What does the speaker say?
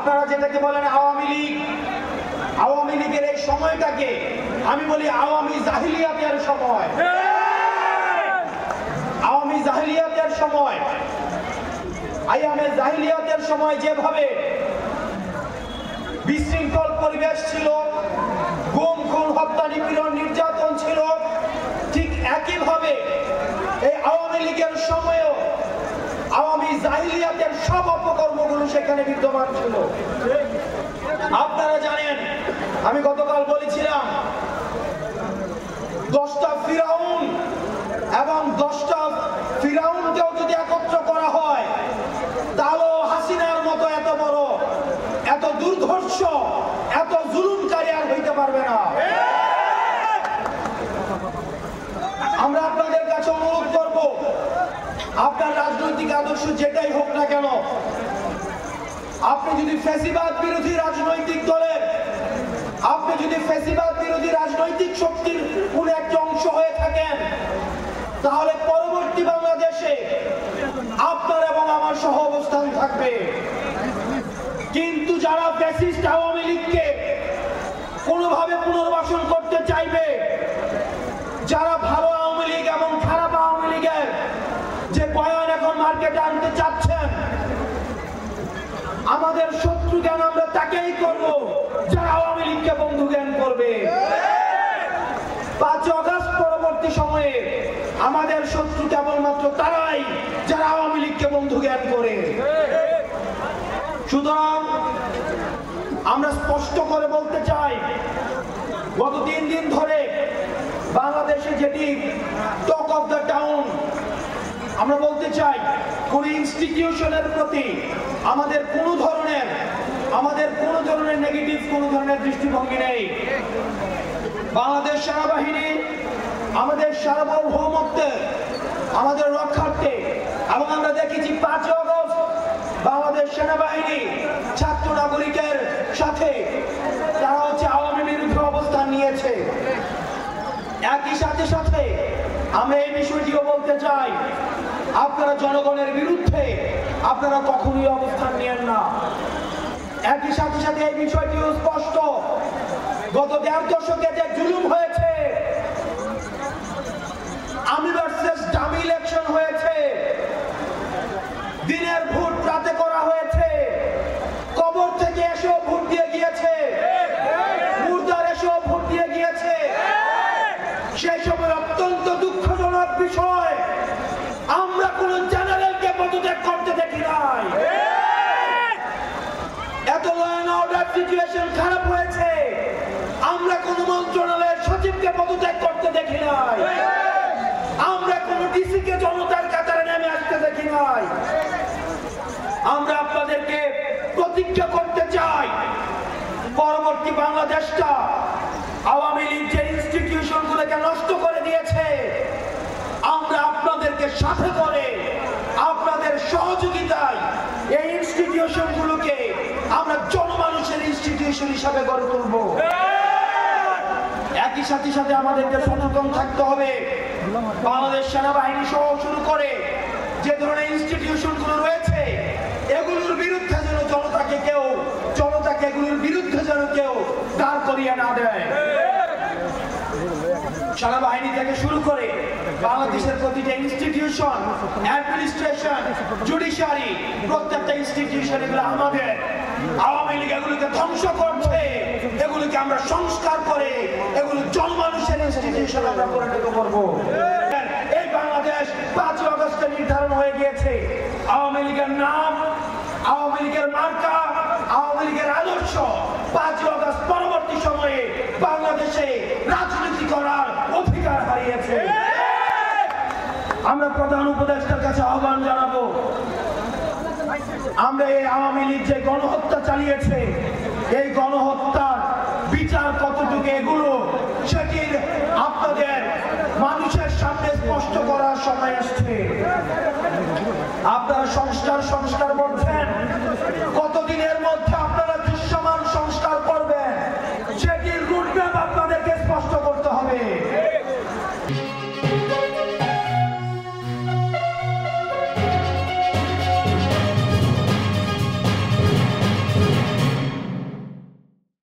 আপনারা যেটাকে বলেন আওয়ামী লীগ, আওয়ামী লীগের এই সময়টাকে আমি বলি আওয়ামী জাহিলিয়াতের সময়। আওয়ামী জাহিলিয়াতের সময়, আইয়ামে জাহিলিয়াতের সময় যেভাবে বিশৃঙ্খল পরিবেশ ছিল, গুম খুন হত্যা নিপীড়ন নির্যাতন ছিল, ঠিক একইভাবে এই আওয়ামী লীগের সময়েও আওয়ামী জাহিলিয়াতের সব অপকর্মগুলো সেখানে বিদ্যমান ছিল। আপনারা জানেন, আমি গতকাল বলেছিলাম 10টা ফিরাউন এবং 10টা ফিরাউনকেও যদি একত্র করা হয় তাহলেও হাসিনার মতো এত বড়, এত দুর্ধর্ষ, এত জুলুমকারী আর হইতে পারবে না। আমরা আপনাদের কাছে অনুরোধ করব, আপনার রাজনৈতিক আদর্শ যেটাই হোক না কেন, আপনি যদি ফ্যাসিবাদ বিরোধী রাজনৈতিক দলের, আপনি যদি ফ্যাসিবাদ বিরোধী রাজনৈতিক শক্তির কোন একটা অংশ হয়ে থাকেন, তাহলে পরবর্তী বাংলাদেশে আপনার এবং আমার সহ অবস্থান থাকবে। কিন্তু যারা ফ্যাসিস্ট আওয়ামী লীগকে কোনোভাবে পুনর্বাসন করতে চাইবে, যারা ভালো আওয়ামী লীগ এবং খারাপ আওয়ামী লীগের যে বয়ান এখন মার্কেটে আনতে চাচ্ছেন, আমাদের শত্রু জ্ঞান আমরা তাকেই করব যারা আওয়ামী লীগকে বন্ধু জ্ঞান করবে। 5 আগস্ট পরবর্তী সময়ে আমাদের শত্রু কেবলমাত্র তারাই যারা আওয়ামী লীগকে বন্ধু জ্ঞান করে। সুতরাং আমরা স্পষ্ট করে বলতে চাই, গত 3 দিন ধরে বাংলাদেশে যেটি টক অফ দ্য টাউন, আমরা বলতে চাই কোন ইনস্টিটিউশনের প্রতি আমাদের কোন ধরনের নেগেটিভ কোন ধরনের দৃষ্টিভঙ্গি নেই। বাংলাদেশ সেনাবাহিনী আমাদের সার্বভৌমত্বের, আমাদের রক্ষার্থে, এবং আমরা দেখেছি 5 আগস্ট বাংলাদেশ সেনাবাহিনী ছাত্র নাগরিকের সাথে তারা আওয়ামী বিরুদ্ধে অবস্থান নিয়েছে। একই সাথে সাথে আমরা এই বিষয়টিও বলতে চাই, আপনারা জনগণের বিরুদ্ধে আপনারা কখনোই অবস্থান নেন না। একই সাথে সাথে এই বিষয়টিও স্পষ্ট, গত 1.5 দশকে যে জুলুম হয়েছে, আমি ভার্সেস ডামি ইলেকশন হয়েছে, দিনের ভোট রাতে করা হয়েছে, কবর থেকে এসেও ভোট দিয়ে গিয়েছে, মুর্দার এসেও ভোট দিয়ে গিয়েছে। সেই সময় অত্যন্ত দুঃখজনক বিষয়, আমরা কোন জেনারেলকে পদত্যাগ করতে দেখি নাই। এত ল অ্যান্ড অর্ডার সিচুয়েশন খারাপ হয়েছে, আমরা কোন মন্ত্রণালয়ের সচিবকে পদত্যাগ করতে দেখি নাই। আমরা কোন ডিসিকে জনতার কাতারে নেমে আসতে দেখি নাই। আমরা আপনাদেরকে প্রতিজ্ঞা করতে চাই, পরবর্তী বাংলাদেশটা আওয়ামী লীগ যে ইনস্টিটিউশন গুলোকে নষ্ট করে দিয়েছে, আমরা আপনাদেরকে সাথে করে আপনাদের সহযোগিতায় এই ইনস্টিটিউশন গুলোকে আমরা জনমানুষের ইনস্টিটিউশন হিসাবে গড়ে তুলব। একই সাথে সাথে আমাদেরকে সচেতন থাকতে হবে, বাংলাদেশ সেনাবাহিনী সহ শুরু করে যে ধরনের ইনস্টিটিউশন গুলো রয়েছে, এগুলোর বিরুদ্ধে যেন জনতাকে এগুলোর বিরুদ্ধে যেন কেউ দাঁড় করিয়ে না দেয়। সেনাবাহিনী থেকে শুরু করে বাংলাদেশের প্রতিটা ইনস্টিটিউশন, অ্যাডমিনিস্ট্রেশন, জুডিশিয়ারি, প্রত্যেকটা ইনস্টিটিউশন এগুলো আমাদের। আওয়ামী লীগ এগুলোকে ধ্বংস করছে, এগুলোকে আমরা সংস্কার করে এগুলো জনমানুষের ইনস্টিটিউশন আমরা পরিণত করব। এই বাংলাদেশ 5 আগস্টে নির্ধারণ হয়ে গিয়েছে। আওয়ামী লীগের নাম, আওয়ামী লীগের মার্কা, আওয়ামী লীগের আদর্শ 5 আগস্ট পরবর্তী সময়ে বাংলাদেশে রাজনীতি করার অধিকার হারিয়েছে। আমরা প্রধান উপদেষ্টার কাছে আহ্বান জানাবো, আমরা এই আওয়ামী লীগ যে গণহত্যা চালিয়েছে, এই গণহত্যার বিচার কতটুকু এগুলো সেটির আপনাদের মানুষের সামনে স্পষ্ট করার সময় আসছে। আপনারা সংস্কার বলছেন,